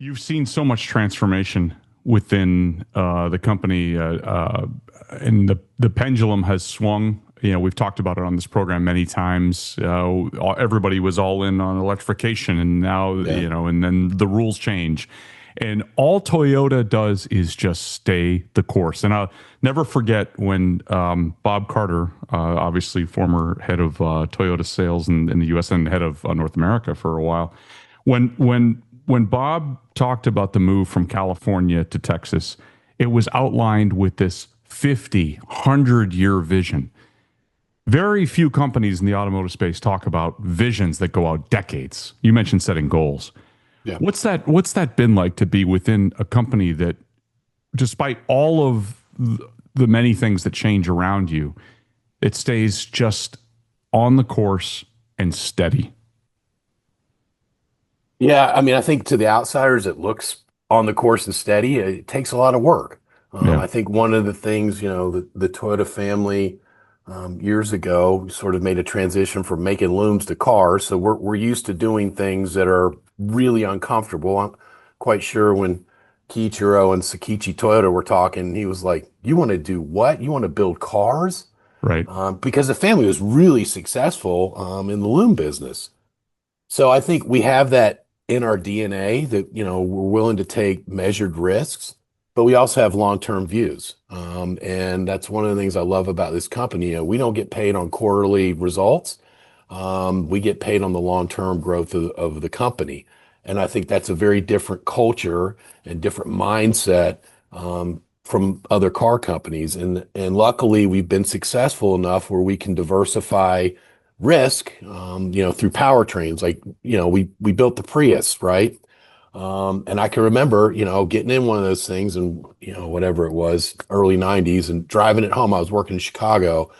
You've seen so much transformation within the company, and the pendulum has swung. We've talked about it on this program many times. Everybody was all in on electrification, and now Yeah. and then the rules change, and all Toyota does is just stay the course. And I'll never forget when Bob Carter, obviously former head of Toyota sales in the U.S. and head of North America for a while, when Bob talked about the move from California to Texas, it was outlined with this 50, 100-year vision. Very few companies in the automotive space talk about visions that go out decades. You mentioned setting goals. Yeah. What's that been like to be within a company that, despite all of the many things that change around you, it stays just on the course and steady? Yeah. I mean, I think to the outsiders, it looks on the course and steady. It takes a lot of work. Yeah. I think one of the things, the Toyota family years ago sort of made a transition from making looms to cars. So we're used to doing things that are really uncomfortable. I'm quite sure when Kiichiro and Sakichi Toyota were talking, he was like, "You want to do what? You want to build cars?" Right. Because the family was really successful in the loom business. So I think we have that in our DNA that, we're willing to take measured risks, but we also have long-term views. And that's one of the things I love about this company. We don't get paid on quarterly results. We get paid on the long-term growth of the company. And I think that's a very different culture and different mindset from other car companies. And luckily, we've been successful enough where we can diversify risk, through powertrains. Like, we built the Prius, right? And I can remember, getting in one of those things and, whatever it was, early 90s and driving it home. I was working in Chicago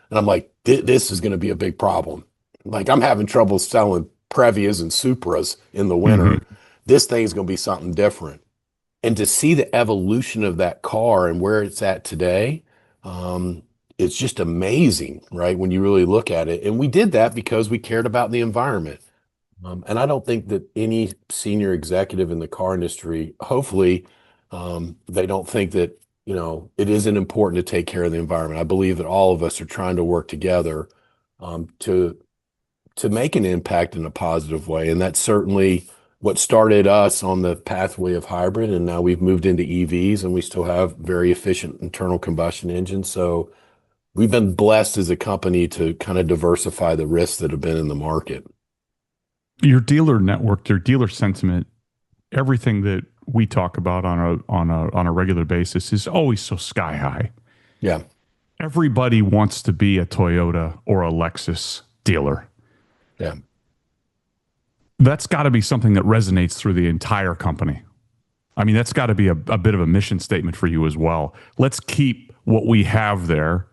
and I'm like, this is going to be a big problem. Like, I'm having trouble selling Previas and Supras in the Hmm. winter. This thing's going to be something different. And to see the evolution of that car and where it's at today, um, it's just amazing, right? When you really look at it. And we did that because we cared about the environment. And I don't think that any senior executive in the car industry, hopefully, they don't think that, it isn't important to take care of the environment. I believe that all of us are trying to work together um, to to make an impact in a positive way. And that's certainly what started us on the pathway of hybrid. And now we've moved into EVs and we still have very efficient internal combustion engines. So we've been blessed as a company to kind of diversify the risks that have been in the market. Your dealer network, your dealer sentiment, everything that we talk about on a regular basis is always so sky high. Yeah. Everybody wants to be a Toyota or a Lexus dealer. Yeah. That's got to be something that resonates through the entire company. I mean, that's got to be a bit of a mission statement for you as well. Let's keep what we have there,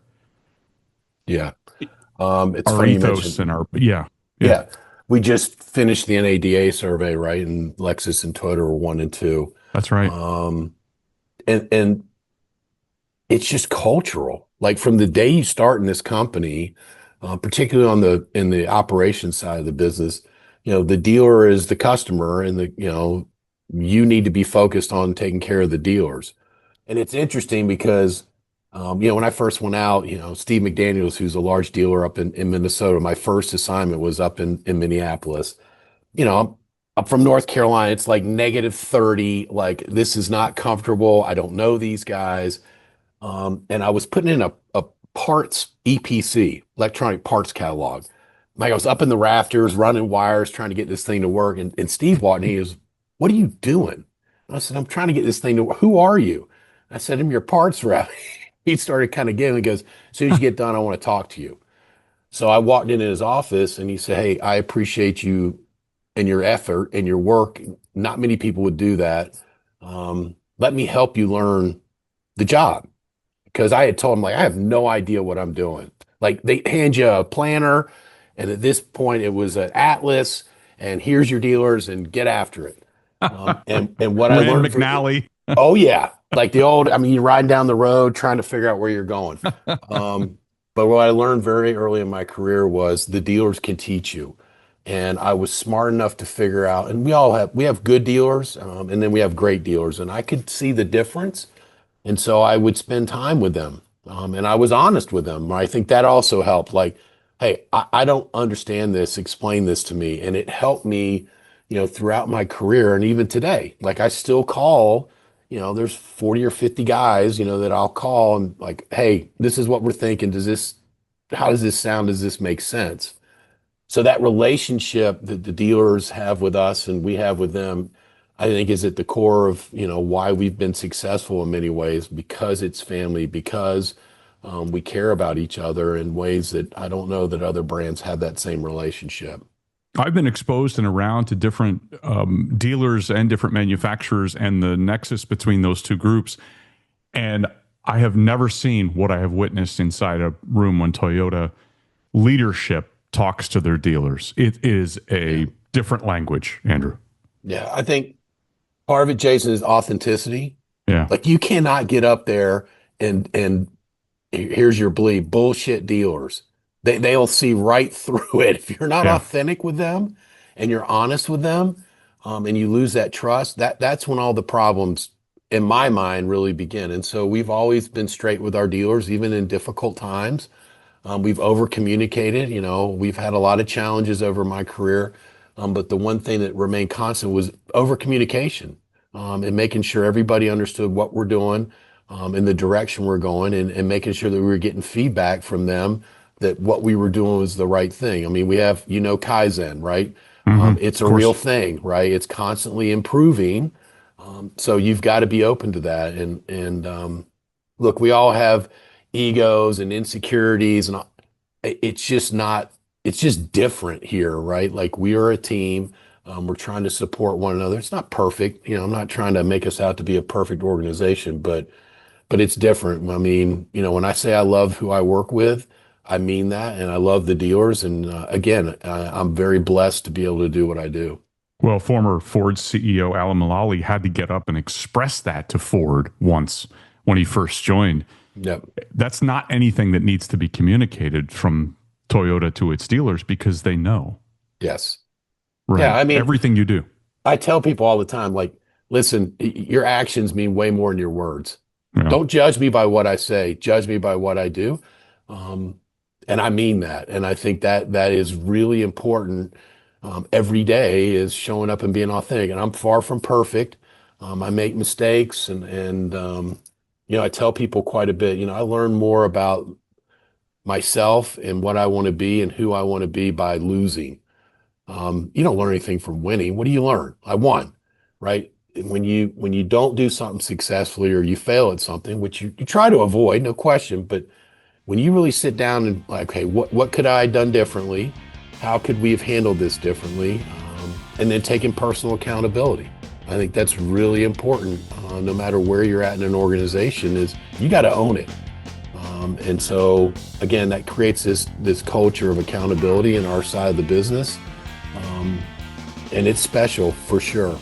Yeah. It's our funny you ethos mentioned, and our, yeah, yeah, yeah, we just finished the NADA survey, right? And Lexus and Toyota were one and two. that's right. Um, and it's just cultural. Like from the day you start in this company, particularly in the operations side of the business, the dealer is the customer, and you need to be focused on taking care of the dealers. And it's interesting because, when I first went out, Steve McDaniels, who's a large dealer up in Minnesota, my first assignment was up in Minneapolis. I'm from North Carolina. It's like -30. Like, this is not comfortable. I don't know these guys. And I was putting in a parts EPC, electronic parts catalog. Like, I was up in the rafters, running wires, trying to get this thing to work. And Steve walked in, he goes, "What are you doing?" And I said, "I'm trying to get this thing to work." "Who are you?" I said, "I'm your parts rep." He started kind of giggling. He goes, "As soon as you get done, I want to talk to you." So I walked into his office and he said, "Hey, I appreciate you and your effort and your work. Not many people would do that. Let me help you learn the job." Because I had told him, like, I have no idea what I'm doing. Like, they hand you a planner, and at this point it was an atlas, and here's your dealers, and get after it. And what I Rand learned McNally. oh yeah, like the old, I mean, you're riding down the road trying to figure out where you're going. Um, but what I learned very early in my career was the dealers can teach you. And I was smart enough to figure out, and we have good dealers, and then we have great dealers, and I could see the difference. And so I would spend time with them. And I was honest with them. I think that also helped. Like, hey, I don't understand this. Explain this to me. And it helped me, throughout my career and even today. Like, I still call, there's 40 or 50 guys, that I'll call and like, hey, this is what we're thinking. How does this sound? Does this make sense? So that relationship that the dealers have with us and we have with them, I think is at the core of, why we've been successful in many ways, because it's family, because we care about each other in ways that I don't know that other brands have that same relationship. I've been exposed and around to different dealers and different manufacturers and the nexus between those two groups. And I have never seen what I have witnessed inside a room when Toyota leadership talks to their dealers. It is a different language, Andrew. Yeah, I think part of it, Jason, is authenticity. Yeah. Like, you cannot get up there and here's your bullshit dealers. They'll see right through it. If you're not authentic with them and you're honest with them, and you lose that trust, that's when all the problems in my mind really begin. And so we've always been straight with our dealers, even in difficult times. We've over communicated. We've had a lot of challenges over my career. But the one thing that remained constant was over communication, and making sure everybody understood what we're doing, in the direction we're going, and making sure that we were getting feedback from them that what we were doing was the right thing. I mean, we have, Kaizen, right? It's a real thing, right? It's constantly improving. So you've got to be open to that. And look, we all have egos and insecurities, and it's just different here, right? Like, we are a team. We're trying to support one another. It's not perfect. I'm not trying to make us out to be a perfect organization, but it's different. I mean, when I say I love who I work with, I mean that, and I love the dealers. And again, I'm very blessed to be able to do what I do. Well, former Ford CEO Alan Mulally had to get up and express that to Ford once when he first joined. Yep. That's not anything that needs to be communicated from Toyota to its dealers, because they know. Yes. Right. Yeah, I mean, everything you do. I tell people all the time, like, listen, your actions mean way more than your words. Yeah. Don't judge me by what I say. Judge me by what I do. And I mean that. And I think that is really important. Every day is showing up and being authentic. And I'm far from perfect. I make mistakes, and I tell people quite a bit. I learn more about myself and what I want to be and who I want to be by losing. You don't learn anything from winning. What do you learn? I won, right? When you don't do something successfully, or you fail at something, which you try to avoid, no question, but when you really sit down and like, okay, what could I have done differently? How could we have handled this differently? And then taking personal accountability. I think that's really important, no matter where you're at in an organization, is you got to own it. And so, again, that creates this culture of accountability in our side of the business. And it's special for sure.